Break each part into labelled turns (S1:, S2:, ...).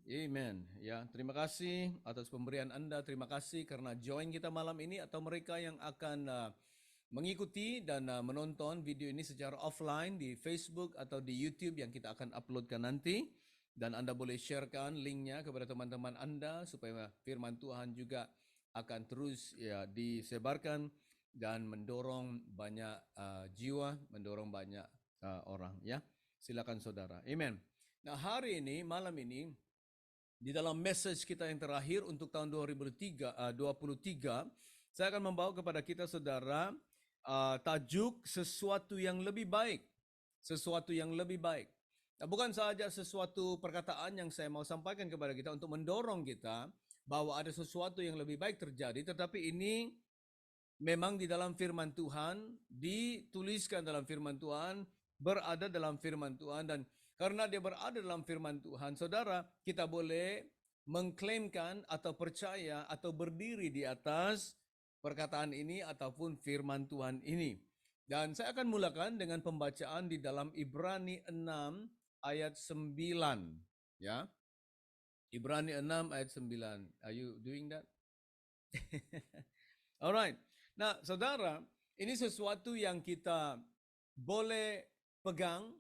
S1: Amen. Ya, terima kasih atas pemberian Anda. Terima kasih karena join kita malam ini atau mereka yang akan mengikuti dan menonton video ini secara offline di Facebook atau di YouTube yang kita akan uploadkan nanti. Dan Anda boleh sharekan linknya kepada teman-teman Anda supaya firman Tuhan juga akan terus ya disebarkan dan mendorong banyak jiwa, mendorong banyak orang ya. Silakan saudara. Amen. Nah, hari ini, malam ini, di dalam message kita yang terakhir untuk tahun 2023, saya akan membawa kepada kita saudara tajuk sesuatu yang lebih baik. Sesuatu yang lebih baik. Nah, bukan saja sesuatu perkataan yang saya mau sampaikan kepada kita untuk mendorong kita bahwa ada sesuatu yang lebih baik terjadi, tetapi ini memang di dalam firman Tuhan, dituliskan dalam firman Tuhan, berada dalam firman Tuhan, dan karena dia berada dalam firman Tuhan, saudara, kita boleh mengklaimkan atau percaya atau berdiri di atas perkataan ini ataupun firman Tuhan ini. Dan saya akan mulakan dengan pembacaan di dalam Ibrani 6 ayat 9. Ya, Ibrani 6 ayat 9. Are you doing that? Alright. Nah, saudara, ini sesuatu yang kita boleh pegang,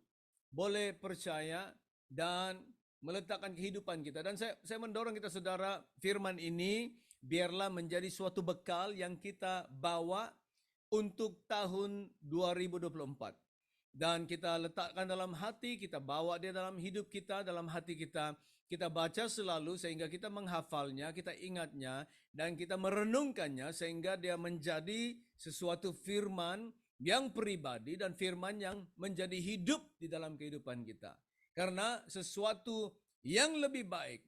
S1: boleh percaya, dan meletakkan kehidupan kita. Dan saya mendorong kita, saudara, firman ini biarlah menjadi suatu bekal yang kita bawa untuk tahun 2024. Dan kita letakkan dalam hati, kita bawa dia dalam hidup kita, dalam hati kita. Kita baca selalu sehingga kita menghafalnya, kita ingatnya, dan kita merenungkannya sehingga dia menjadi sesuatu firman yang pribadi dan firman yang menjadi hidup di dalam kehidupan kita. Karena sesuatu yang lebih baik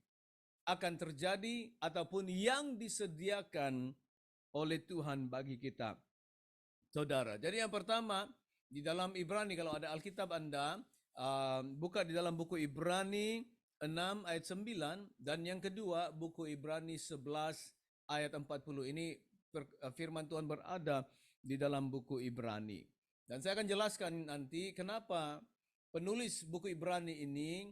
S1: akan terjadi ataupun yang disediakan oleh Tuhan bagi kita, saudara. Jadi yang pertama, di dalam Ibrani, kalau ada Alkitab Anda, buka di dalam buku Ibrani 6 ayat 9, dan yang kedua buku Ibrani 11 ayat 40. Ini firman Tuhan berada di dalam buku Ibrani. Dan saya akan jelaskan nanti kenapa penulis buku Ibrani ini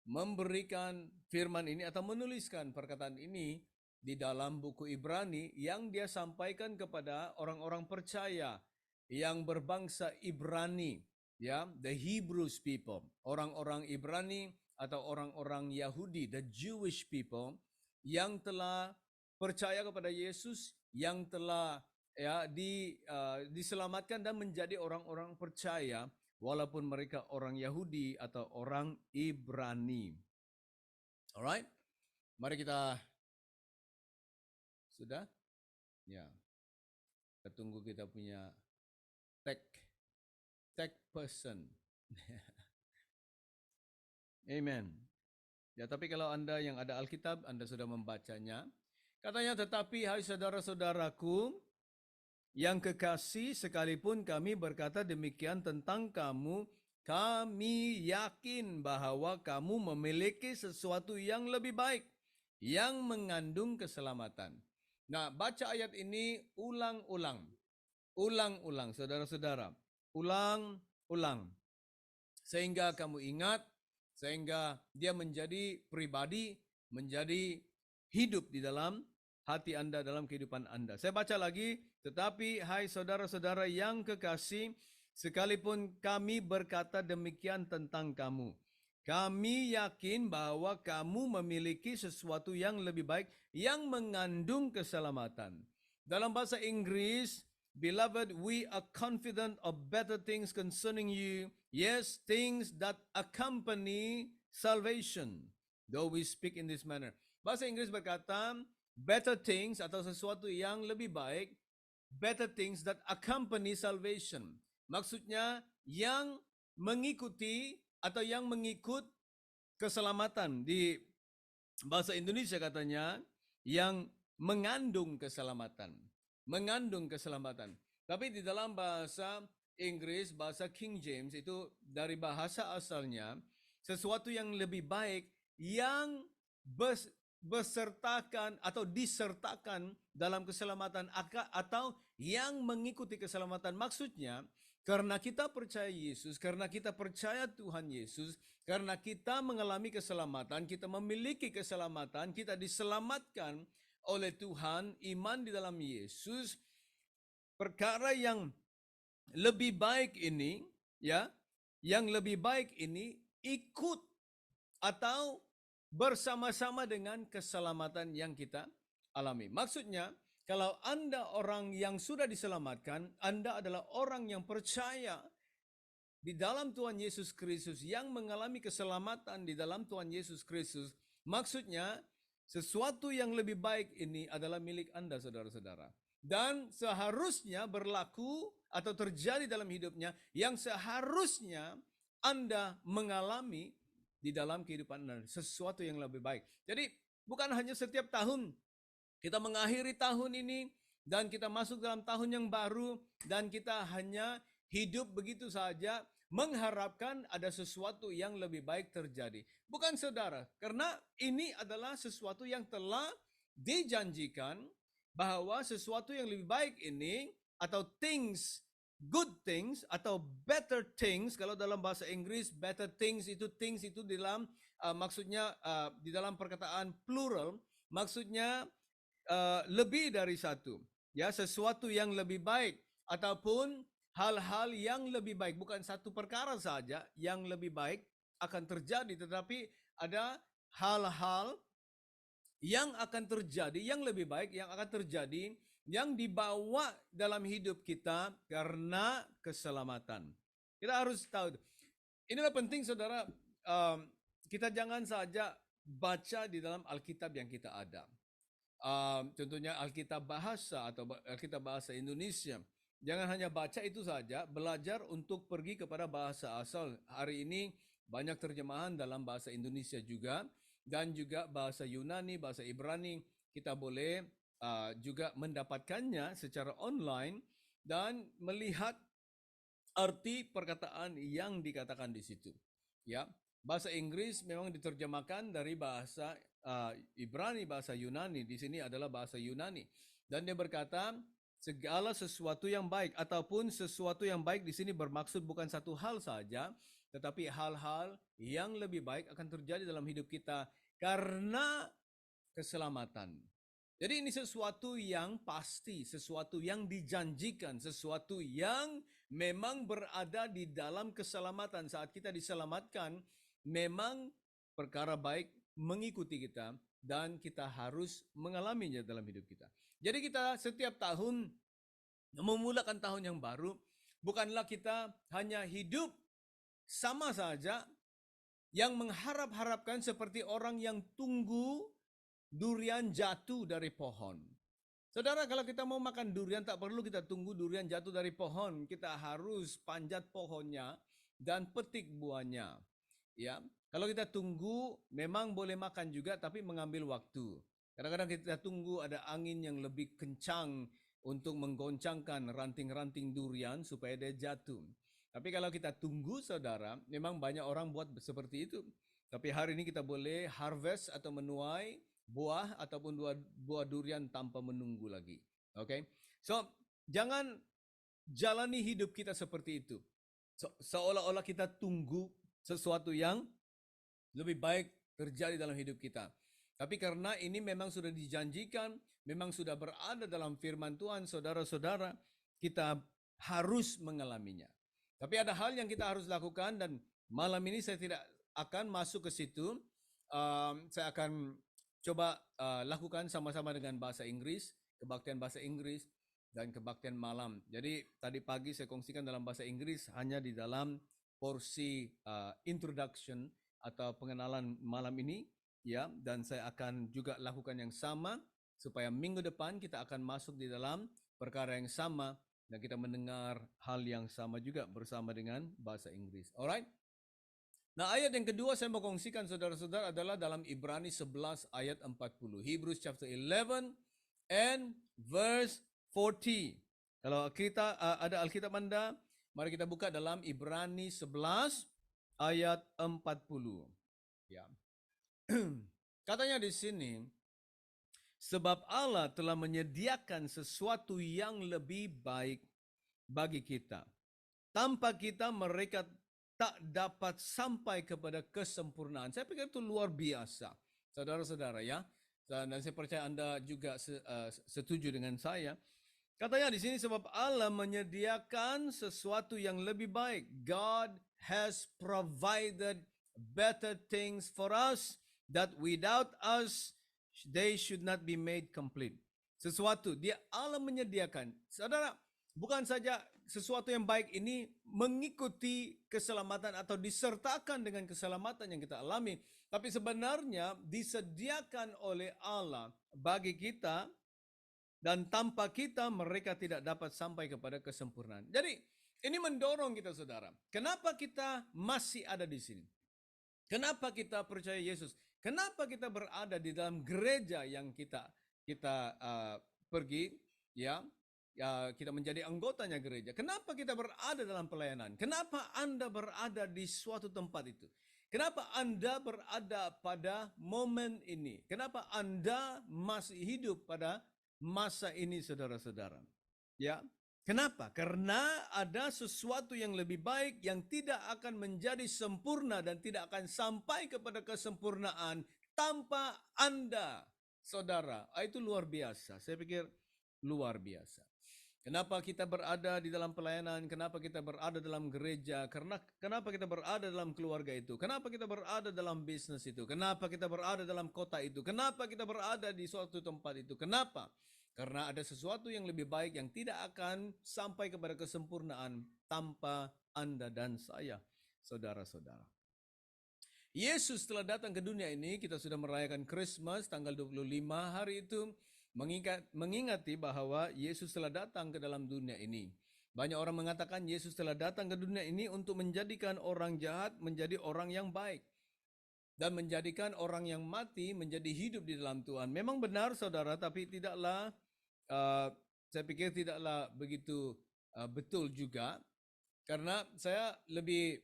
S1: memberikan firman ini atau menuliskan perkataan ini di dalam buku Ibrani yang dia sampaikan kepada orang-orang percaya yang berbangsa Ibrani, ya, the Hebrews people, orang-orang Ibrani atau orang-orang Yahudi, the Jewish people yang telah percaya kepada Yesus, yang telah diselamatkan dan menjadi orang-orang percaya walaupun mereka orang Yahudi atau orang Ibrani. Alright, mari kita sudah, ya, kita tunggu kita punya tech person. Amen. Ya, tapi kalau Anda yang ada Alkitab, Anda sudah membacanya. Katanya, tetapi hai saudara-saudaraku yang kekasih, sekalipun kami berkata demikian tentang kamu, kami yakin bahwa kamu memiliki sesuatu yang lebih baik, yang mengandung keselamatan. Nah, baca ayat ini ulang-ulang. Ulang-ulang, saudara-saudara. Ulang-ulang. Sehingga kamu ingat, sehingga dia menjadi pribadi, menjadi hidup di dalam hati Anda, dalam kehidupan Anda. Saya baca lagi, tetapi hai saudara-saudara yang kekasih, sekalipun kami berkata demikian tentang kamu, kami yakin bahwa kamu memiliki sesuatu yang lebih baik, yang mengandung keselamatan. Dalam bahasa Inggris, beloved, we are confident of better things concerning you. Yes, things that accompany salvation, though we speak in this manner. Bahasa Inggris berkata, better things atau sesuatu yang lebih baik, better things that accompany salvation. Maksudnya yang mengikuti atau yang mengikut keselamatan. Di bahasa Indonesia katanya, yang mengandung keselamatan. Mengandung keselamatan. Tapi di dalam bahasa Inggris, bahasa King James, itu dari bahasa asalnya, sesuatu yang lebih baik yang besertakan atau disertakan dalam keselamatan atau yang mengikuti keselamatan. Maksudnya, Karena kita percaya Yesus, karena kita percaya Tuhan Yesus, karena kita mengalami keselamatan, kita memiliki keselamatan, kita diselamatkan oleh Tuhan, iman di dalam Yesus, perkara yang lebih baik ini, ya, yang lebih baik ini ikut atau bersama-sama dengan keselamatan yang kita alami. Maksudnya, kalau Anda orang yang sudah diselamatkan, Anda adalah orang yang percaya di dalam Tuhan Yesus Kristus, yang mengalami keselamatan di dalam Tuhan Yesus Kristus. Maksudnya, sesuatu yang lebih baik ini adalah milik Anda, saudara-saudara. Dan seharusnya berlaku atau terjadi dalam hidupnya yang seharusnya Anda mengalami di dalam kehidupan Anda. Sesuatu yang lebih baik. Jadi, bukan hanya setiap tahun kita mengakhiri tahun ini dan kita masuk dalam tahun yang baru dan kita hanya hidup begitu saja mengharapkan ada sesuatu yang lebih baik terjadi. Bukan, saudara, karena ini adalah sesuatu yang telah dijanjikan bahwa sesuatu yang lebih baik ini atau good things atau better things, kalau dalam bahasa Inggris better things itu dalam maksudnya di dalam perkataan plural, maksudnya lebih dari satu, ya, sesuatu yang lebih baik ataupun hal-hal yang lebih baik, bukan satu perkara saja yang lebih baik akan terjadi, tetapi ada hal-hal yang akan terjadi, yang lebih baik yang akan terjadi, yang dibawa dalam hidup kita karena keselamatan. Kita harus tahu. Inilah penting, saudara, kita jangan saja baca di dalam Alkitab yang kita ada. Contohnya Alkitab bahasa atau Alkitab bahasa Indonesia. Jangan hanya baca itu saja, belajar untuk pergi kepada bahasa asal. Hari ini banyak terjemahan dalam bahasa Indonesia juga, dan juga bahasa Yunani, bahasa Ibrani. Kita boleh juga mendapatkannya secara online dan melihat arti perkataan yang dikatakan di situ. Ya, bahasa Inggris memang diterjemahkan dari bahasa Ibrani, bahasa Yunani. Di sini adalah bahasa Yunani. Dan dia berkata, segala sesuatu yang baik ataupun sesuatu yang baik di sini bermaksud bukan satu hal saja, tetapi hal-hal yang lebih baik akan terjadi dalam hidup kita karena keselamatan. Jadi ini sesuatu yang pasti, sesuatu yang dijanjikan, sesuatu yang memang berada di dalam keselamatan. Saat kita diselamatkan, memang perkara baik mengikuti kita dan kita harus mengalaminya dalam hidup kita. Jadi kita setiap tahun memulakan tahun yang baru, bukanlah kita hanya hidup sama saja yang mengharap-harapkan seperti orang yang tunggu durian jatuh dari pohon. Saudara, kalau kita mau makan durian, tak perlu kita tunggu durian jatuh dari pohon. Kita harus panjat pohonnya dan petik buahnya. Ya, kalau kita tunggu, memang boleh makan juga, tapi mengambil waktu. Kadang-kadang kita tunggu ada angin yang lebih kencang untuk menggoncangkan ranting-ranting durian supaya dia jatuh. Tapi kalau kita tunggu, saudara, memang banyak orang buat seperti itu. Tapi hari ini kita boleh harvest atau menuai buah ataupun buah durian tanpa menunggu lagi. Okay? So, jangan jalani hidup kita seperti itu. Seolah-olah kita tunggu sesuatu yang lebih baik terjadi dalam hidup kita. Tapi karena ini memang sudah dijanjikan, memang sudah berada dalam firman Tuhan, saudara-saudara, kita harus mengalaminya. Tapi ada hal yang kita harus lakukan dan malam ini saya tidak akan masuk ke situ. Saya akan coba lakukan sama-sama dengan bahasa Inggris, kebaktian bahasa Inggris dan kebaktian malam. Jadi tadi pagi saya kongsikan dalam bahasa Inggris hanya di dalam porsi introduction atau pengenalan malam ini, ya, dan saya akan juga lakukan yang sama supaya minggu depan kita akan masuk di dalam perkara yang sama dan kita mendengar hal yang sama juga bersama dengan bahasa Inggris. Alright? Nah, ayat yang kedua saya mau kongsikan, saudara-saudara, adalah dalam Ibrani 11 ayat 40. Hebrews chapter 11 and verse 40. Kalau kita ada Alkitab Anda, mari kita buka dalam Ibrani 11 ayat 40. Ya. Katanya di sini, sebab Allah telah menyediakan sesuatu yang lebih baik bagi kita. Tanpa kita mereka tak dapat sampai kepada kesempurnaan. Saya pikir itu luar biasa, saudara-saudara ya. Dan saya percaya Anda juga setuju dengan saya. Katanya di sini sebab Allah menyediakan sesuatu yang lebih baik. God has provided better things for us that without us they should not be made complete. Sesuatu dia Allah menyediakan. Saudara, bukan saja sesuatu yang baik ini mengikuti keselamatan atau disertakan dengan keselamatan yang kita alami, tapi sebenarnya disediakan oleh Allah bagi kita. Dan tanpa kita, mereka tidak dapat sampai kepada kesempurnaan. Jadi, ini mendorong kita, saudara. Kenapa kita masih ada di sini? Kenapa kita percaya Yesus? Kenapa kita berada di dalam gereja yang kita pergi, ya, kita menjadi anggotanya gereja. Kenapa kita berada dalam pelayanan? Kenapa Anda berada di suatu tempat itu? Kenapa Anda berada pada momen ini? Kenapa Anda masih hidup pada masa ini, saudara-saudara? Ya, kenapa? Karena ada sesuatu yang lebih baik yang tidak akan menjadi sempurna dan tidak akan sampai kepada kesempurnaan tanpa Anda, saudara. Itu luar biasa. Saya pikir luar biasa. Kenapa kita berada di dalam pelayanan? Kenapa kita berada dalam gereja? Kenapa kita berada dalam keluarga itu? Kenapa kita berada dalam bisnis itu? Kenapa kita berada dalam kota itu? Kenapa kita berada di suatu tempat itu? Kenapa? Karena ada sesuatu yang lebih baik yang tidak akan sampai kepada kesempurnaan tanpa Anda dan saya, saudara-saudara. Yesus telah datang ke dunia ini, kita sudah merayakan Christmas tanggal 25 hari itu, mengingati bahwa Yesus telah datang ke dalam dunia ini. Banyak orang mengatakan Yesus telah datang ke dunia ini untuk menjadikan orang jahat menjadi orang yang baik. Dan menjadikan orang yang mati menjadi hidup di dalam Tuhan. Memang benar, saudara, tapi tidaklah, saya pikir tidaklah begitu betul juga. Karena saya lebih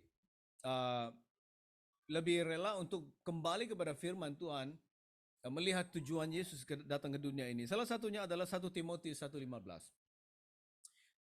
S1: rela untuk kembali kepada firman Tuhan, melihat tujuan Yesus datang ke dunia ini. Salah satunya adalah 1 Timotius 1:15.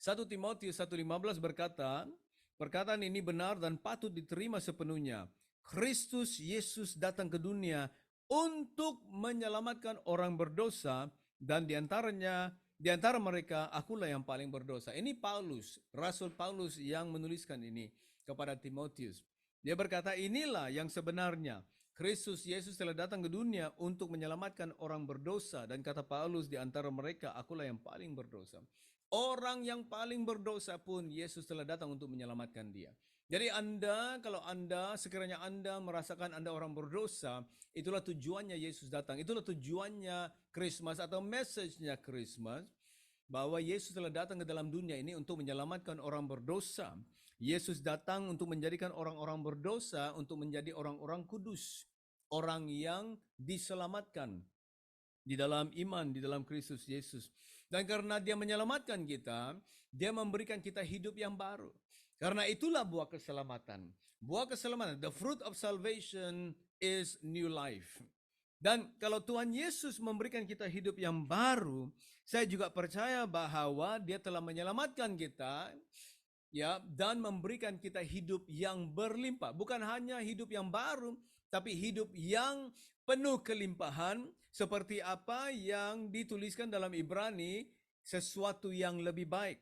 S1: 1 Timotius 1:15 berkata, perkataan ini benar dan patut diterima sepenuhnya. Kristus Yesus datang ke dunia untuk menyelamatkan orang berdosa dan di antara mereka akulah yang paling berdosa. Ini Paulus, Rasul Paulus yang menuliskan ini kepada Timotius. Dia berkata, inilah yang sebenarnya. Kristus Yesus telah datang ke dunia untuk menyelamatkan orang berdosa dan kata Paulus di antara mereka akulah yang paling berdosa. Orang yang paling berdosa pun Yesus telah datang untuk menyelamatkan dia. Jadi kalau sekiranya Anda merasakan Anda orang berdosa, itulah tujuannya Yesus datang. Itulah tujuannya Christmas atau message-nya Christmas, bahwa Yesus telah datang ke dalam dunia ini untuk menyelamatkan orang berdosa. Yesus datang untuk menjadikan orang-orang berdosa untuk menjadi orang-orang kudus, orang yang diselamatkan di dalam iman, di dalam Kristus Yesus. Dan karena dia menyelamatkan kita, dia memberikan kita hidup yang baru. Karena itulah buah keselamatan. Buah keselamatan, the fruit of salvation is new life. Dan kalau Tuhan Yesus memberikan kita hidup yang baru, saya juga percaya bahwa dia telah menyelamatkan kita, ya, dan memberikan kita hidup yang berlimpah. Bukan hanya hidup yang baru, tapi hidup yang penuh kelimpahan, seperti apa yang dituliskan dalam Ibrani, sesuatu yang lebih baik.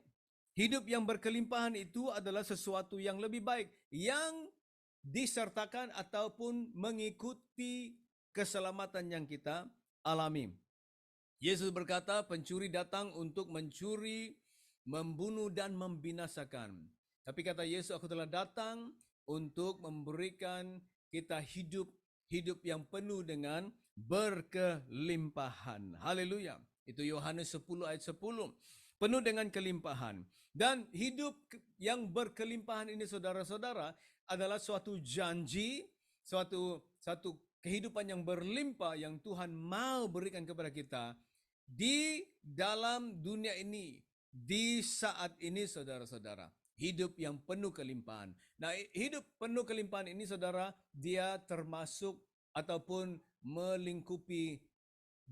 S1: Hidup yang berkelimpahan itu adalah sesuatu yang lebih baik, yang disertakan ataupun mengikuti keselamatan yang kita alami. Yesus berkata, pencuri datang untuk mencuri, membunuh dan membinasakan. Tapi kata Yesus, aku telah datang untuk memberikan kita hidup yang penuh dengan berkelimpahan. Haleluya. Itu Yohanes 10 ayat 10. Penuh dengan kelimpahan. Dan hidup yang berkelimpahan ini, saudara-saudara, adalah suatu janji, suatu kehidupan yang berlimpah yang Tuhan mau berikan kepada kita di dalam dunia ini, di saat ini, saudara-saudara. Hidup yang penuh kelimpahan. Nah, hidup penuh kelimpahan ini, saudara, dia termasuk ataupun melingkupi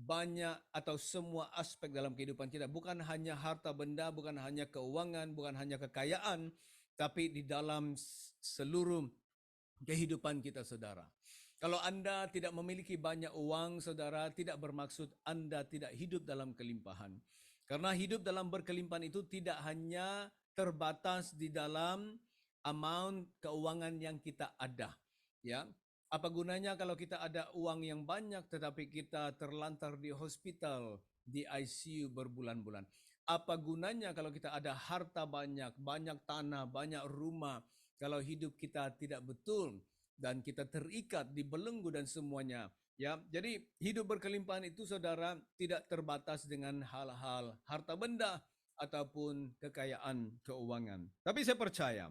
S1: banyak atau semua aspek dalam kehidupan kita. Bukan hanya harta benda, bukan hanya keuangan, bukan hanya kekayaan, tapi di dalam seluruh kehidupan kita, saudara. Kalau Anda tidak memiliki banyak uang, saudara, tidak bermaksud Anda tidak hidup dalam kelimpahan. Karena hidup dalam berkelimpahan itu tidak hanya terbatas di dalam amount keuangan yang kita ada. Ya, apa gunanya kalau kita ada uang yang banyak tetapi kita terlantar di hospital, di ICU berbulan-bulan? Apa gunanya kalau kita ada harta banyak, banyak tanah, banyak rumah, kalau hidup kita tidak betul dan kita terikat, dibelenggu dan semuanya. Ya, jadi hidup berkelimpahan itu, saudara, tidak terbatas dengan hal-hal harta benda ataupun kekayaan keuangan. Tapi saya percaya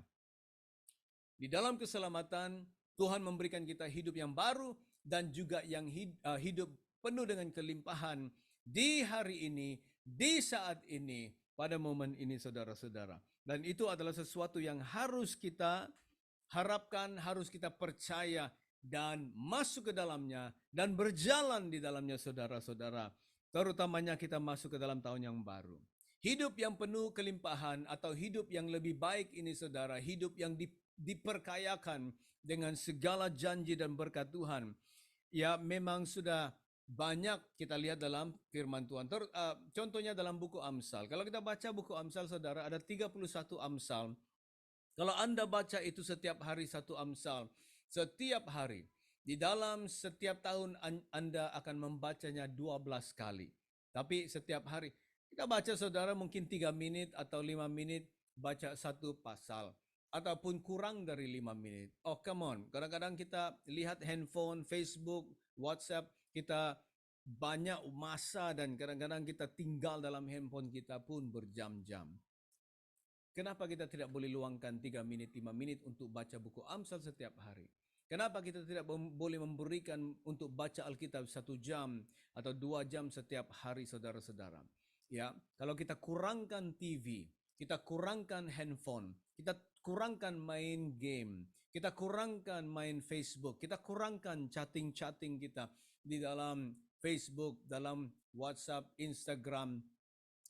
S1: di dalam keselamatan Tuhan memberikan kita hidup yang baru dan juga yang hidup penuh dengan kelimpahan di hari ini, di saat ini, pada momen ini, saudara-saudara. Dan itu adalah sesuatu yang harus kita harapkan, harus kita percaya dan masuk ke dalamnya dan berjalan di dalamnya, saudara-saudara. Terutamanya kita masuk ke dalam tahun yang baru. Hidup yang penuh kelimpahan atau hidup yang lebih baik ini, saudara, hidup yang diperkayakan dengan segala janji dan berkat Tuhan. Ya, memang sudah banyak kita lihat dalam firman Tuhan. Contohnya dalam buku Amsal. Kalau kita baca buku Amsal, saudara, ada 31 Amsal. Kalau Anda baca itu setiap hari satu Amsal, setiap hari, di dalam setiap tahun Anda akan membacanya 12 kali. Tapi setiap hari, kita baca, saudara, mungkin 3 menit atau 5 menit baca satu pasal. Ataupun kurang dari 5 menit. Oh, come on. Kadang-kadang kita lihat handphone, Facebook, WhatsApp, kita banyak masa dan kadang-kadang kita tinggal dalam handphone kita pun berjam-jam. Kenapa kita tidak boleh luangkan 3 menit, 5 menit untuk baca buku Amsal setiap hari? Kenapa kita tidak boleh memberikan untuk baca Alkitab 1 jam atau 2 jam setiap hari, saudara-saudara? Ya, kalau kita kurangkan TV, kita kurangkan handphone, kita kurangkan main game, kita kurangkan main Facebook, kita kurangkan chatting-chatting kita di dalam Facebook, dalam WhatsApp, Instagram.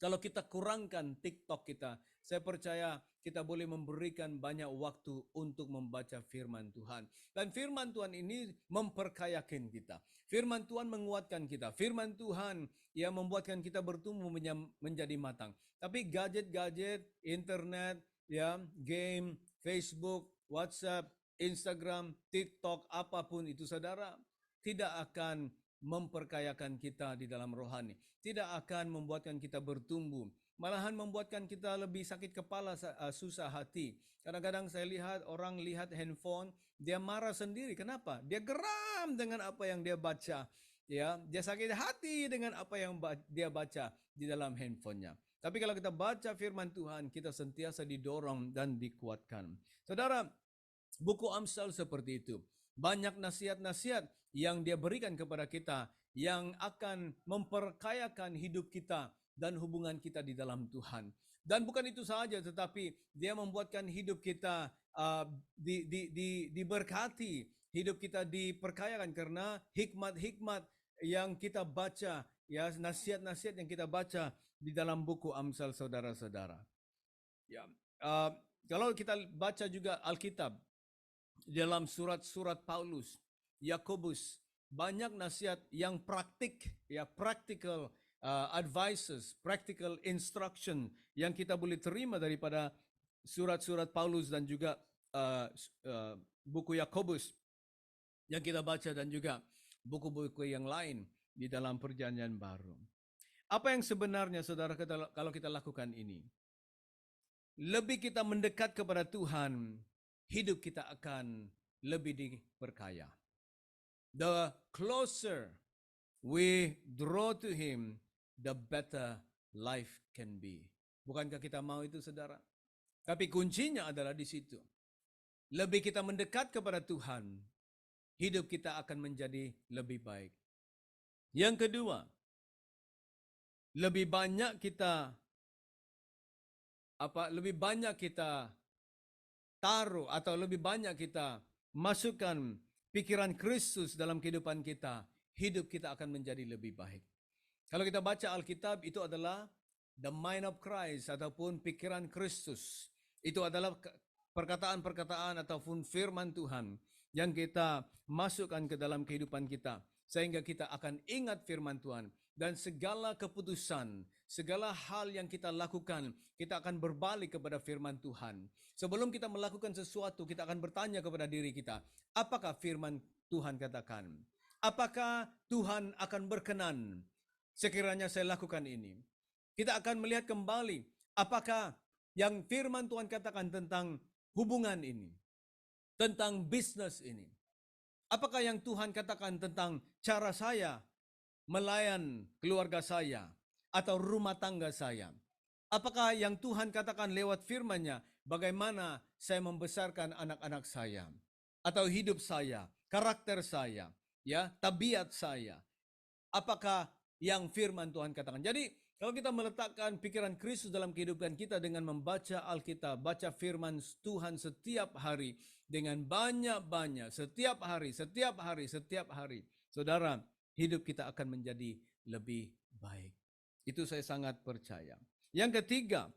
S1: Kalau kita kurangkan TikTok kita, saya percaya kita boleh memberikan banyak waktu untuk membaca firman Tuhan. Dan firman Tuhan ini memperkayakan kita. Firman Tuhan menguatkan kita. Firman Tuhan yang membuatkan kita bertumbuh menjadi matang. Tapi gadget-gadget, internet, ya, game, Facebook, WhatsApp, Instagram, TikTok, apapun itu, saudara, tidak akan memperkayakan kita di dalam rohani. Tidak akan membuatkan kita bertumbuh. Malahan membuatkan kita lebih sakit kepala, susah hati. Kadang-kadang saya lihat orang lihat handphone, dia marah sendiri. Kenapa? Dia geram dengan apa yang dia baca. Ya, dia sakit hati dengan apa yang dia baca di dalam handphonenya. Tapi kalau kita baca firman Tuhan, kita sentiasa didorong dan dikuatkan. Saudara, buku Amsal seperti itu. Banyak nasihat-nasihat yang dia berikan kepada kita yang akan memperkayakan hidup kita dan hubungan kita di dalam Tuhan. Dan bukan itu saja, tetapi dia membuatkan hidup kita diberkati, hidup kita diperkayakan karena hikmat-hikmat yang kita baca, ya, nasihat-nasihat yang kita baca di dalam buku Amsal, saudara-saudara. Ya, kalau kita baca juga Alkitab, dalam surat-surat Paulus, Yakobus, banyak nasihat yang praktik, ya, practical advices, practical instruction yang kita boleh terima daripada surat-surat Paulus dan juga buku Yakobus yang kita baca dan juga buku-buku yang lain di dalam Perjanjian Baru. Apa yang sebenarnya, saudara, kalau kita lakukan ini? Lebih kita mendekat kepada Tuhan, hidup kita akan lebih diperkaya. The closer we draw to Him, the better life can be. Bukankah kita mau itu, saudara? Tapi kuncinya adalah di situ. Lebih kita mendekat kepada Tuhan, hidup kita akan menjadi lebih baik. Yang kedua, lebih banyak kita taruh atau lebih banyak kita masukkan pikiran Kristus dalam kehidupan kita, hidup kita akan menjadi lebih baik. Kalau kita baca Alkitab, itu adalah the mind of Christ ataupun pikiran Kristus. Itu adalah perkataan-perkataan ataupun firman Tuhan yang kita masukkan ke dalam kehidupan kita. Sehingga kita akan ingat firman Tuhan. Dan segala keputusan, segala hal yang kita lakukan, kita akan berbalik kepada firman Tuhan. Sebelum kita melakukan sesuatu, kita akan bertanya kepada diri kita, apakah firman Tuhan katakan? Apakah Tuhan akan berkenan sekiranya saya lakukan ini? Kita akan melihat kembali, apakah yang firman Tuhan katakan tentang hubungan ini, tentang bisnis ini. Apakah yang Tuhan katakan tentang cara saya melayan keluarga saya atau rumah tangga saya? Apakah yang Tuhan katakan lewat firman-Nya, bagaimana saya membesarkan anak-anak saya atau hidup saya, karakter saya, ya, tabiat saya? Apakah yang firman Tuhan katakan? Jadi, kalau kita meletakkan pikiran Kristus dalam kehidupan kita dengan membaca Alkitab, baca firman Tuhan setiap hari dengan banyak-banyak, setiap hari, saudara, hidup kita akan menjadi lebih baik. Itu saya sangat percaya. Yang ketiga,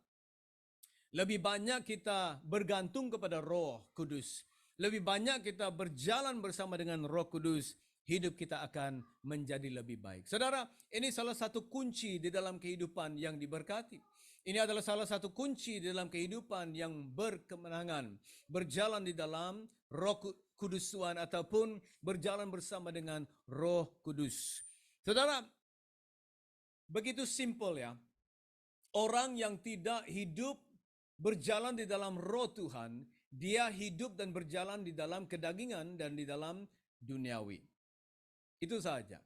S1: lebih banyak kita bergantung kepada Roh Kudus. Lebih banyak kita berjalan bersama dengan Roh Kudus, hidup kita akan menjadi lebih baik. Saudara, ini salah satu kunci di dalam kehidupan yang diberkati. Ini adalah salah satu kunci di dalam kehidupan yang berkemenangan. Berjalan di dalam Roh Kudus Tuhan ataupun berjalan bersama dengan Roh Kudus. Saudara, begitu simpel ya. Orang yang tidak hidup berjalan di dalam Roh Tuhan, dia hidup dan berjalan di dalam kedagingan dan di dalam duniawi. Itu saja.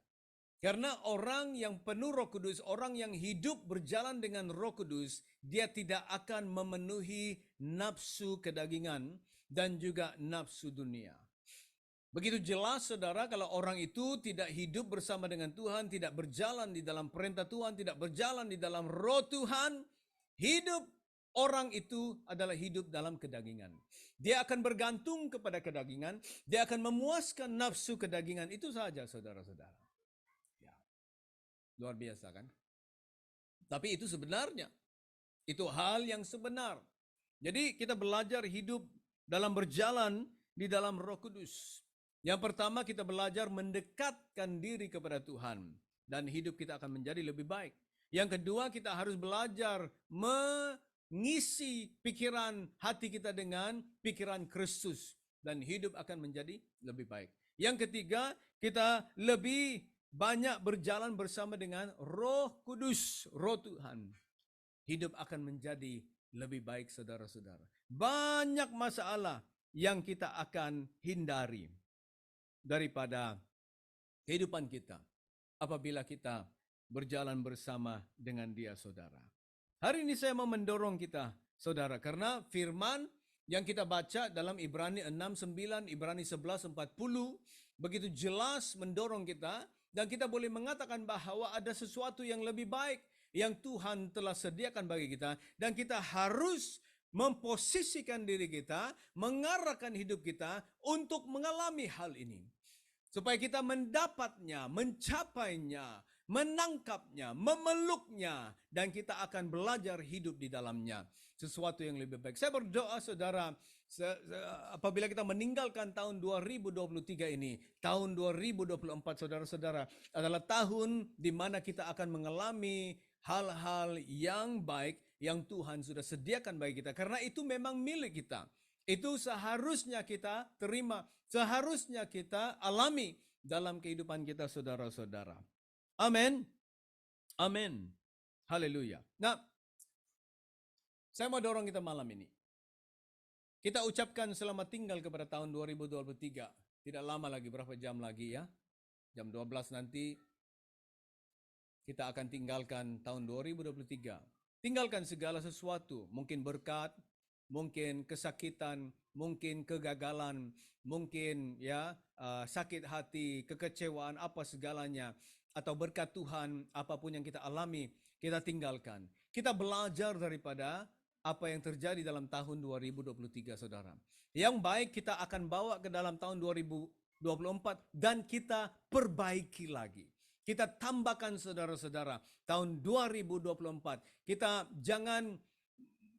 S1: Karena orang yang penuh Roh Kudus, orang yang hidup berjalan dengan Roh Kudus, dia tidak akan memenuhi nafsu kedagingan dan juga nafsu dunia. Begitu jelas saudara, kalau orang itu tidak hidup bersama dengan Tuhan, tidak berjalan di dalam perintah Tuhan, tidak berjalan di dalam Roh Tuhan, hidup orang itu adalah hidup dalam kedagingan. Dia akan bergantung kepada kedagingan, dia akan memuaskan nafsu kedagingan. Itu saja saudara-saudara. Ya. Luar biasa kan? Tapi itu sebenarnya. Itu hal yang sebenar. Jadi kita belajar hidup dalam berjalan di dalam Roh Kudus. Yang pertama kita belajar mendekatkan diri kepada Tuhan. Dan hidup kita akan menjadi lebih baik. Yang kedua kita harus belajar mengisi pikiran hati kita dengan pikiran Kristus. Dan hidup akan menjadi lebih baik. Yang ketiga kita lebih banyak berjalan bersama dengan Roh Kudus, Roh Tuhan. Hidup akan menjadi lebih baik saudara-saudara. Banyak masalah yang kita akan hindari daripada kehidupan kita apabila kita berjalan bersama dengan Dia, saudara. Hari ini saya mau mendorong kita, saudara, karena firman yang kita baca dalam Ibrani 6:9, Ibrani 11:40 begitu jelas mendorong kita dan kita boleh mengatakan bahwa ada sesuatu yang lebih baik yang Tuhan telah sediakan bagi kita dan kita harus memposisikan diri kita, mengarahkan hidup kita untuk mengalami hal ini. Supaya kita mendapatnya, mencapainya, menangkapnya, memeluknya, dan kita akan belajar hidup di dalamnya. Sesuatu yang lebih baik. Saya berdoa saudara, apabila kita meninggalkan tahun 2023 ini, tahun 2024 saudara-saudara adalah tahun di mana kita akan mengalami hal-hal yang baik yang Tuhan sudah sediakan bagi kita. Karena itu memang milik kita. Itu seharusnya kita terima, seharusnya kita alami dalam kehidupan kita saudara-saudara. Amin. Amin. Haleluya. Nah, saya mau dorong kita malam ini. Kita ucapkan selamat tinggal kepada tahun 2023. Tidak lama lagi, berapa jam lagi ya? Jam 12 nanti kita akan tinggalkan tahun 2023. Tinggalkan segala sesuatu, mungkin berkat, mungkin kesakitan, mungkin kegagalan, mungkin ya sakit hati, kekecewaan, apa segalanya, atau berkat Tuhan, apapun yang kita alami, kita tinggalkan. Kita belajar daripada apa yang terjadi dalam tahun 2023, saudara. Yang baik kita akan bawa ke dalam tahun 2024 dan kita perbaiki lagi. Kita tambahkan saudara-saudara tahun 2024. Kita jangan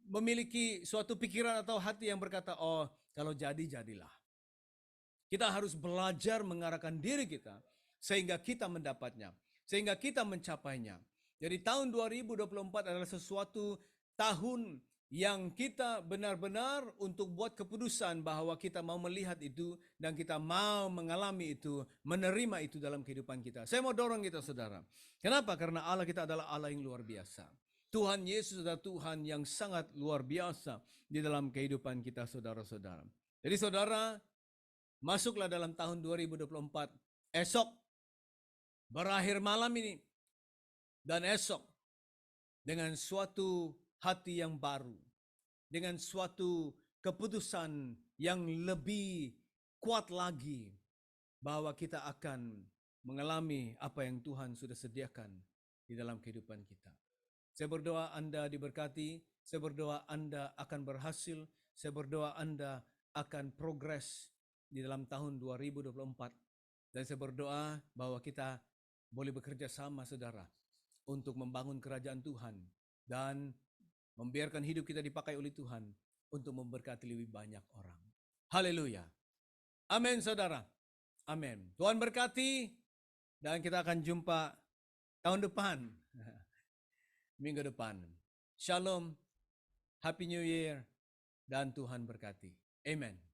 S1: memiliki suatu pikiran atau hati yang berkata, oh kalau jadi, jadilah. Kita harus belajar mengarahkan diri kita sehingga kita mendapatnya, sehingga kita mencapainya. Jadi tahun 2024 adalah sesuatu tahun yang kita benar-benar untuk buat keputusan bahwa kita mau melihat itu dan kita mau mengalami itu, menerima itu dalam kehidupan kita. Saya mau dorong kita, saudara. Kenapa? Karena Allah kita adalah Allah yang luar biasa. Tuhan Yesus adalah Tuhan yang sangat luar biasa di dalam kehidupan kita, saudara-saudara. Jadi saudara, masuklah dalam tahun 2024. Esok, berakhir malam ini, dan esok, dengan suatu hati yang baru, dengan suatu keputusan yang lebih kuat lagi, bahwa kita akan mengalami apa yang Tuhan sudah sediakan di dalam kehidupan kita. Saya berdoa Anda diberkati, saya berdoa Anda akan berhasil, saya berdoa Anda akan progres di dalam tahun 2024. Dan saya berdoa bahwa kita boleh bekerja sama, saudara, untuk membangun kerajaan Tuhan dan membiarkan hidup kita dipakai oleh Tuhan untuk memberkati lebih banyak orang. Haleluya. Amin, saudara. Amin. Tuhan berkati dan kita akan jumpa tahun depan. Minggu depan. Shalom, Happy New Year, dan Tuhan berkati. Amen.